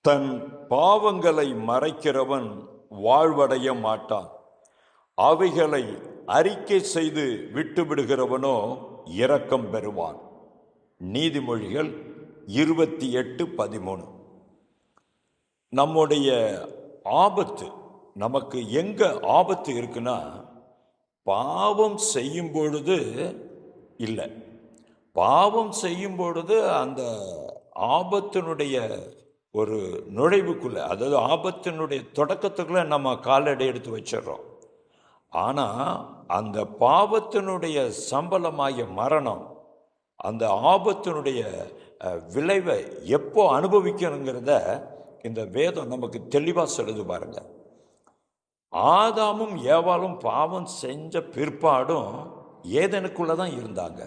தன் பாவங்களை மறைக்கிறவன் வாழ்வடைய மாட்டான். அவைகளை அறிக்கை செய்து விட்டுவிடுகிறவனோ இரக்கம் பெறுவான். நீதிமொழிகள் 28:13. நம்முடைய ஆபத்து, நமக்கு எங்க ஆபத்து இருக்குன்னா, பாவம் செய்யும் பொழுது இல்லை. பாவம் செய்யும் பொழுது அந்த ஆபத்தினுடைய ஒரு நுழைவுக்குள்ள, அதாவது ஆபத்தினுடைய தொடக்கத்துக்குள்ள நம்ம காலடி எடுத்து வச்சிடறோம். ஆனால் அந்த பாவத்தினுடைய சம்பளமாகிய மரணம், அந்த ஆபத்தினுடைய விளைவை எப்போ அனுபவிக்கணுங்கிறத இந்த வேதம் நமக்கு தெளிவாக சொல்லுது பாருங்க. ஆதாமும் ஏவாளும் பாவம் செஞ்ச பிற்பாடும் ஏதேனுக்குள்ள தான் இருந்தாங்க.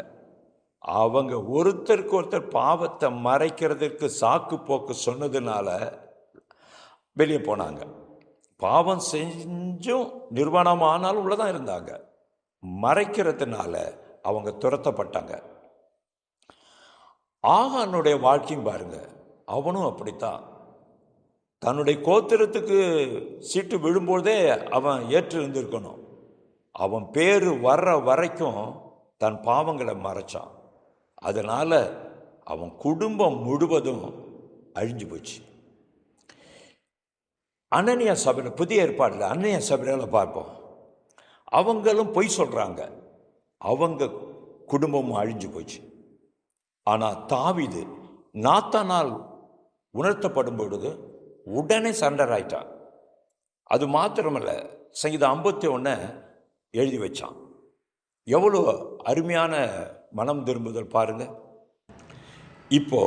அவங்க ஒருத்தருக்கு ஒருத்தர் பாவத்தை மறைக்கிறதுக்கு சாக்கு போக்கு சொன்னதுனால வெளியே போனாங்க. பாவம் செஞ்சும் நிர்வாணமானாலும் உள்ளதான் இருந்தாங்க. மறைக்கிறதுனால அவங்க துரத்தப்பட்டாங்க. ஆகானுடைய வாழ்க்கையும் பாருங்க, அவனும் அப்படித்தான். தன்னுடைய கோத்திரத்துக்கு சீட்டு விழும்போதே அவன் ஏற்று இருந்திருக்கணும். அவன் பேர் வர்ற வரைக்கும் தன் பாவங்களை மறைச்சான். அதனால அவன் குடும்பம் முழுவதும் அழிஞ்சு போச்சு. அனனியா சபையில், புதிய ஏற்பாடில் அனனியா சபையில் பார்ப்போம். அவங்களும் பொய் சொல்றாங்க, அவங்க குடும்பமும் அழிஞ்சு போச்சு. ஆனால் தாவீது நாத்தானால் உணர்த்தப்படும் பொழுது உடனே சரண்டர் ஆயிட்டான். அது மாத்திரமல்ல, சங்கீதம் 51 எழுதி வச்சான். எவ்வளோ அருமையான மனம் திரும்புதல் பாருங்க. இப்போ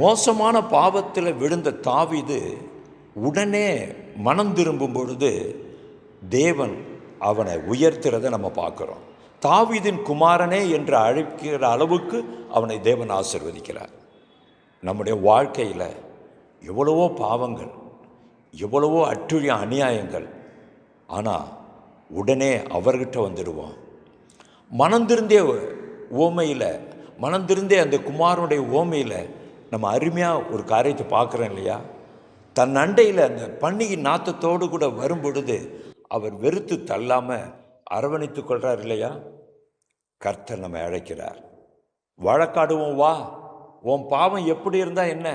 மோசமான பாவத்தில் விழுந்த தாவீது உடனே மனம் திரும்பும் பொழுது தேவன் அவனை உயர்த்துறதை நம்ம பார்க்குறோம். தாவீதின் குமாரனே என்று அழைக்கிற அளவுக்கு அவனை தேவன் ஆசீர்வதிக்கிறார். நம்முடைய வாழ்க்கையில் எவ்வளவோ பாவங்கள், எவ்வளவோ அட்டுழிய அநியாயங்கள், ஆனால் உடனே அவர்கிட்ட வந்துடுவோம். மனந்திருந்தே ஓமையில், மனந்திருந்தே அந்த குமாரனுடைய ஓமையில் நம்ம அருமையாக ஒரு காரியத்தை பார்க்குறோம் இல்லையா? தன் அண்டையில் அந்த பன்னிகை நாத்தத்தோடு கூட வரும் பொழுது அவர் வெறுத்து தள்ளாமல் அரவணைத்து கொள்கிறார் இல்லையா? கர்த்தர் நம்மை அழைக்கிறார். வழக்காடுவோம் வா, உன் பாவம் எப்படி இருந்தால் என்ன,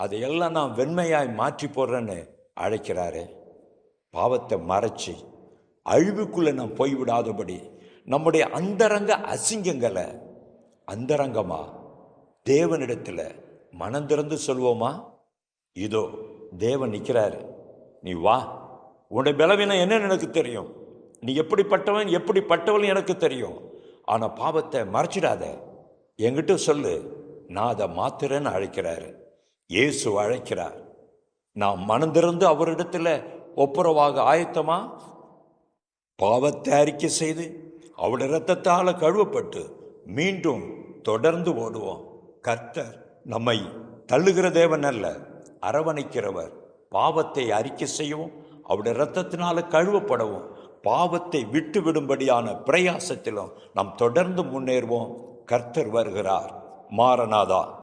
அதையெல்லாம் நான் வெண்மையாய் மாற்றி போடுறேன்னு அழைக்கிறாரு. பாவத்தை மறைச்சி அழிவுக்குள்ளே நாம் போய்விடாதபடி நம்முடைய அந்தரங்க அசிங்கங்களை அந்தரங்கமா தேவனிடத்தில் மனந்திறந்து சொல்வோமா? இதோ தேவன் நிற்கிறாரு, நீ வா, உன்னுடைய பலவீனம் என்னன்னு எனக்கு தெரியும், நீ எப்படிப்பட்டவன் எப்படிப்பட்டவன் எனக்கு தெரியும், ஆனால் பாவத்தை மறைச்சிடாத, என்கிட்ட சொல்லு, நான் அதை மாத்திரன்னு அழைக்கிறாரு. இயேசு அழைக்கிறார். நாம் மனந்திறந்து அவரிடத்தில் ஒப்புரவாக ஆயத்தமா? பாவத்தை அறிக்கை செய்து அவருடைய இரத்தத்தால் கழுவப்பட்டு மீண்டும் தொடர்ந்து ஓடுவோம். கர்த்தர் நம்மை தள்ளுகிற தேவன் அல்ல, அரவணைக்கிறவர். பாவத்தை அறிக்கை செய்யவும் அவருடைய இரத்தத்தினால கழுவப்படவும் பாவத்தை விட்டு விடும்படியான பிரயாசத்திலும் நாம் தொடர்ந்து முன்னேறுவோம். கர்த்தர் வருகிறார். மாரநாதா.